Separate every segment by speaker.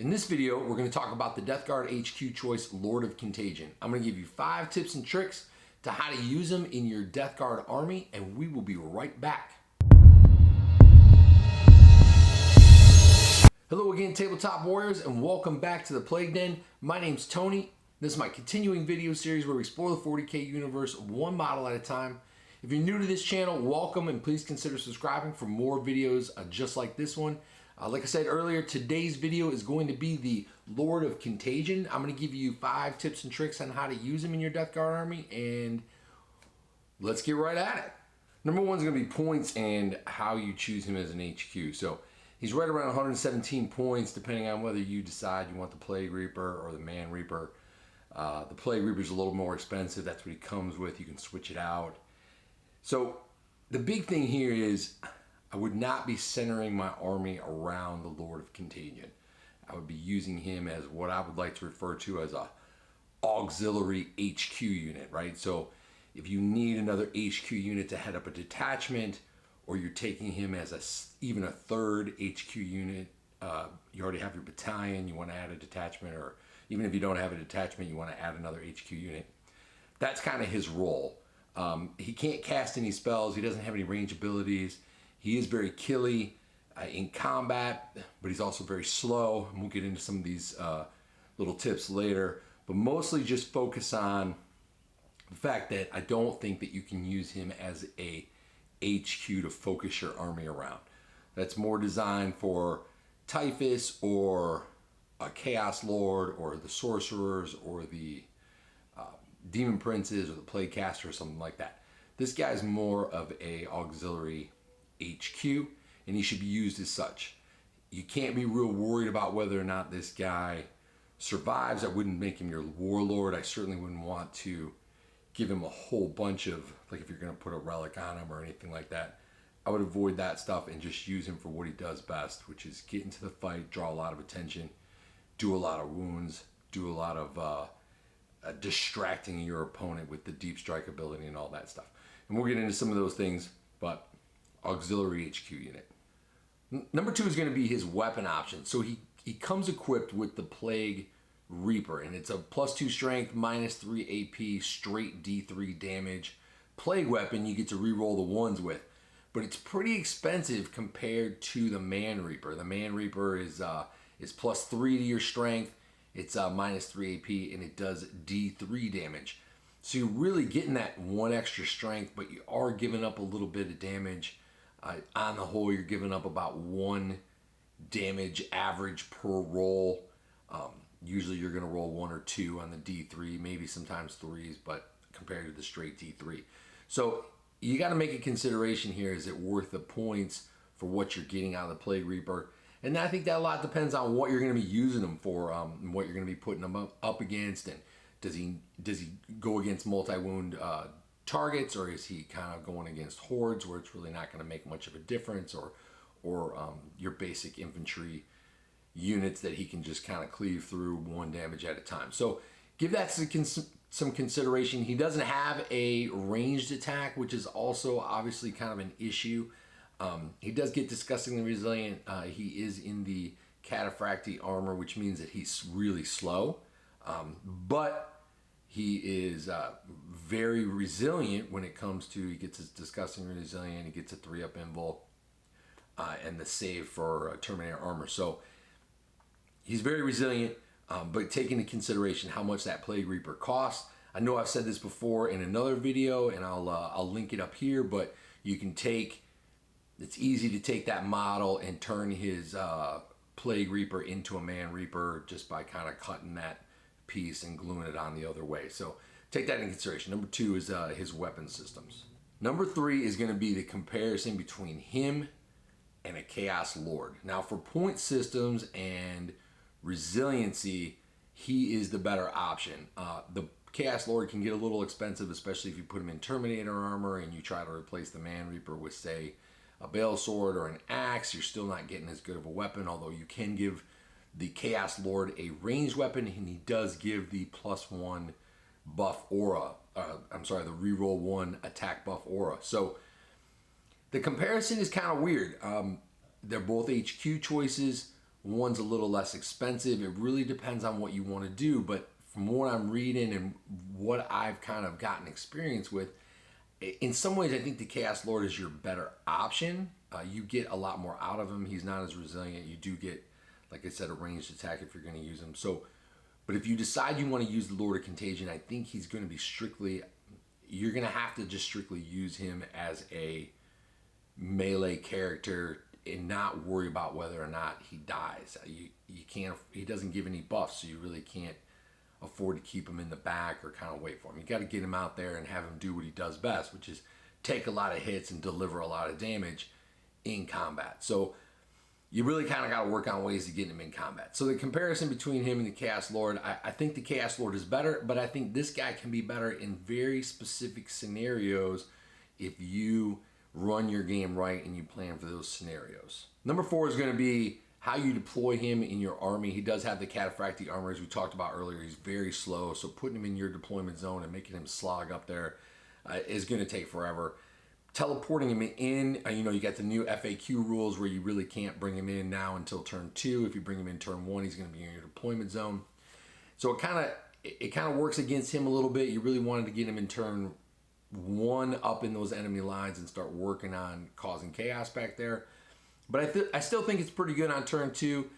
Speaker 1: In this video, we're going to talk about the Death Guard HQ choice, Lord of Contagion. I'm going to give you 5 tips and tricks to how to use them in your Death Guard army, and we will be right back. Hello again, Tabletop Warriors, and welcome back to the Plague Den. My name's Tony. This is my continuing video series where we explore the 40k universe one model at a time. If you're new to this channel, welcome, and please consider subscribing for more videos just like this one. Like I said earlier, today's video is going to be the Lord of Contagion. I'm going to give you 5 tips and tricks on how to use him in your Death Guard army, and let's get right at it. Number 1 is going to be points and how you choose him as an HQ. So he's right around 117 points, depending on whether you decide you want the Plague Reaper or the Man Reaper. The Plague Reaper is a little more expensive. That's what he comes with. You can switch it out. So the big thing here is I would not be centering my army around the Lord of Contagion. I would be using him as what I would like to refer to as a auxiliary HQ unit, right? So if you need another HQ unit to head up a detachment, or you're taking him as even a third HQ unit, you already have your battalion, you want to add a detachment, or even if you don't have a detachment, you want to add another HQ unit. That's kind of his role. He can't cast any spells. He doesn't have any range abilities. He is very killy in combat, but he's also very slow. And we'll get into some of these little tips later. But mostly just focus on the fact that I don't think that you can use him as a HQ to focus your army around. That's more designed for Typhus or a Chaos Lord or the Sorcerers or the Demon Princes or the Plague Caster or something like that. This guy's more of a auxiliary HQ, and he should be used as such. You can't be real worried about whether or not this guy survives. I wouldn't make him your warlord. I certainly wouldn't want to give him a whole bunch of, like if you're going to put a relic on him or anything like that. I would avoid that stuff and just use him for what he does best, which is get into the fight, draw a lot of attention, do a lot of wounds, do a lot of distracting your opponent with the deep strike ability and all that stuff. And we'll get into some of those things, but auxiliary HQ unit. Number 2 is going to be his weapon option. So he comes equipped with the Plague Reaper, and it's a +2 strength, -3 AP, straight D3 damage plague weapon you get to reroll the ones with. But it's pretty expensive compared to the Man Reaper. The Man Reaper is +3 to your strength. It's -3 AP, and it does D3 damage. So you're really getting that 1 extra strength, but you are giving up a little bit of damage. On the whole, you're giving up about 1 damage average per roll. Usually you're going to roll 1 or 2 on the D3, maybe sometimes 3s, but compared to the straight D3. So you got to make a consideration here. Is it worth the points for what you're getting out of the Plague Reaper? And I think that a lot depends on what you're going to be using them for, and what you're going to be putting them up against. And does he go against multi-wound targets, or is he kind of going against hordes where it's really not going to make much of a difference, or your basic infantry units that he can just kind of cleave through 1 damage at a time? So give that some consideration. He doesn't have a ranged attack, which is also obviously kind of an issue. He does get disgustingly resilient. He is in the Cataphractii armor, which means that he's really slow, but he is very resilient when it comes to, he gets his disgusting resilient, he gets a 3-up invul, and the save for Terminator armor. So he's very resilient, but take into consideration how much that Plague Reaper costs. I know I've said this before in another video, and I'll link it up here, but you can it's easy to take that model and turn his Plague Reaper into a Man Reaper just by kind of cutting that piece and gluing it on the other way. So take that into consideration. Number 2 is his weapon systems. Number 3 is going to be the comparison between him and a Chaos Lord. Now, for point systems and resiliency, he is the better option. The Chaos Lord can get a little expensive, especially if you put him in Terminator armor and you try to replace the Man Reaper with, say, a Bale Sword or an axe. You're still not getting as good of a weapon, although you can give the Chaos Lord a ranged weapon, and he does give the +1 buff aura. The reroll 1 attack buff aura. So the comparison is kind of weird. They're both HQ choices. One's a little less expensive. It really depends on what you want to do, but from what I'm reading and what I've kind of gotten experience with, in some ways I think the Chaos Lord is your better option. You get a lot more out of him. He's not as resilient. You do get, like I said, a ranged attack if you're going to use him. So, but if you decide you want to use the Lord of Contagion, I think he's going to be strictly, you're going to have to just strictly use him as a melee character and not worry about whether or not he dies. You can't, he doesn't give any buffs, so you really can't afford to keep him in the back or kind of wait for him. You got to get him out there and have him do what he does best, which is take a lot of hits and deliver a lot of damage in combat. So you really kind of got to work on ways to get him in combat. So the comparison between him and the Chaos Lord, I think the Chaos Lord is better, but I think this guy can be better in very specific scenarios if you run your game right and you plan for those scenarios. Number 4 is going to be how you deploy him in your army. He does have the Cataphractii armor, as we talked about earlier. He's very slow, so putting him in your deployment zone and making him slog up there is going to take forever. Teleporting him in, you got the new FAQ rules where you really can't bring him in now until turn 2. If you bring him in turn 1, he's going to be in your deployment zone. So it kind of works against him a little bit. You really wanted to get him in turn 1 up in those enemy lines and start working on causing chaos back there. But I still think it's pretty good on turn 2.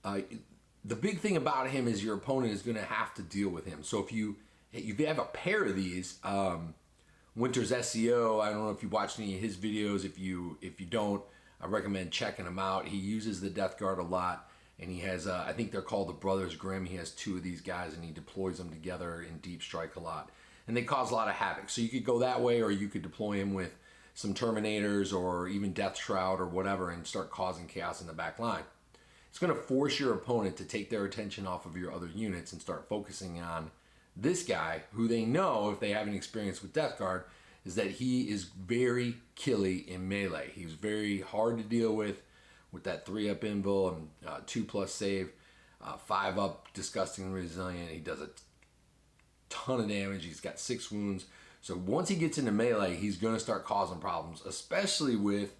Speaker 1: The big thing about him is your opponent is going to have to deal with him. So if you have a pair of these, Winter's SEO, I don't know if you watched any of his videos. If you don't, I recommend checking him out. He uses the Death Guard a lot, and he has, I think they're called the Brothers Grimm. He has 2 of these guys, and he deploys them together in Deep Strike a lot. And they cause a lot of havoc. So you could go that way, or you could deploy him with some Terminators or even Death Shroud or whatever and start causing chaos in the back line. It's going to force your opponent to take their attention off of your other units and start focusing on this guy, who they know, if they have any experience with Death Guard, is that he is very killy in melee. He's very hard to deal with that 3-up invul and 2+ save, 5-up disgusting resilient. He does a ton of damage. He's got 6 wounds. So once he gets into melee, he's going to start causing problems, especially with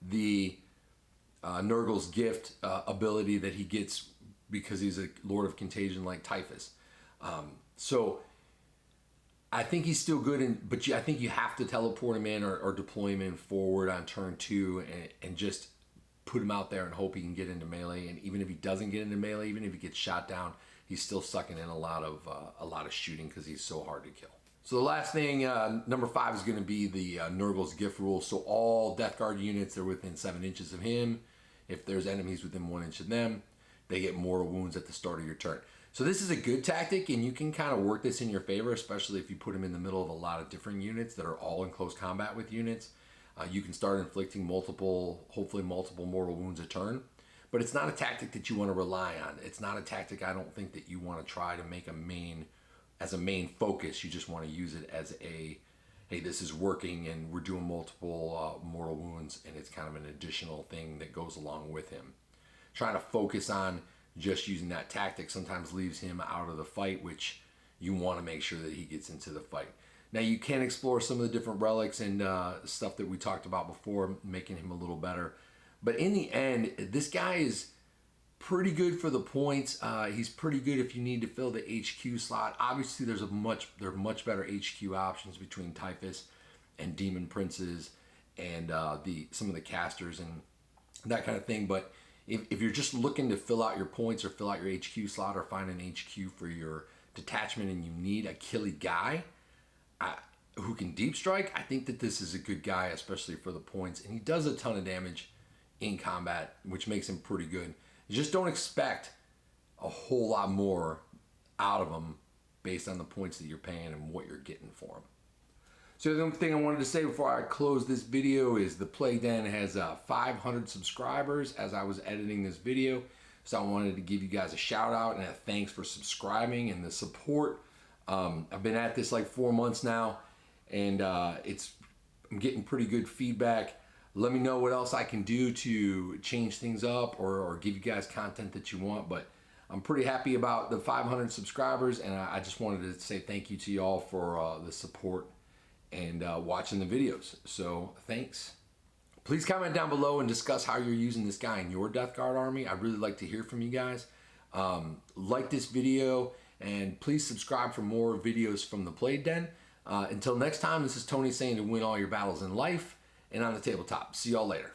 Speaker 1: the Nurgle's Gift ability that he gets because he's a Lord of Contagion like Typhus. So I think he's still good, but I think you have to teleport him in or deploy him in forward on turn 2 and just put him out there and hope he can get into melee. And even if he doesn't get into melee, even if he gets shot down, he's still sucking in a lot of shooting because he's so hard to kill. So the last thing, number 5, is going to be the Nurgle's Gift rule. So all Death Guard units that are within 7 inches of him, if there's enemies within 1 inch of them, they get mortal wounds at the start of your turn. So this is a good tactic, and you can kind of work this in your favor, especially if you put him in the middle of a lot of different units that are all in close combat with units. You can start inflicting hopefully multiple mortal wounds a turn. But it's not a tactic that you want to rely on. It's not a tactic I don't think that you want to try to make as a main focus. You just want to use it as hey, this is working and we're doing multiple mortal wounds, and it's kind of an additional thing that goes along with him. Trying to focus on just using that tactic sometimes leaves him out of the fight, which you want to make sure that he gets into the fight. Now you can explore some of the different relics and stuff that we talked about before, making him a little better. But in the end, this guy is pretty good for the points. He's pretty good if you need to fill the HQ slot. Obviously, there are much better HQ options between Typhus and Demon Princes and some of the casters and that kind of thing. But if you're just looking to fill out your points or fill out your HQ slot or find an HQ for your detachment and you need a killy guy who can deep strike, I think that this is a good guy, especially for the points. And he does a ton of damage in combat, which makes him pretty good. You just don't expect a whole lot more out of him based on the points that you're paying and what you're getting for him. So the only thing I wanted to say before I close this video is the Plague Den has 500 subscribers as I was editing this video. So I wanted to give you guys a shout out and a thanks for subscribing and the support. I've been at this like 4 months now, and I'm getting pretty good feedback. Let me know what else I can do to change things up or give you guys content that you want. But I'm pretty happy about the 500 subscribers, and I just wanted to say thank you to y'all for the support and watching the videos. So thanks. Please comment down below and discuss how you're using this guy in your Death Guard army. I'd really like to hear from you guys. Like this video and please subscribe for more videos from the Plague Den. Until next time, this is Tony saying to win all your battles in life and on the tabletop. See y'all later.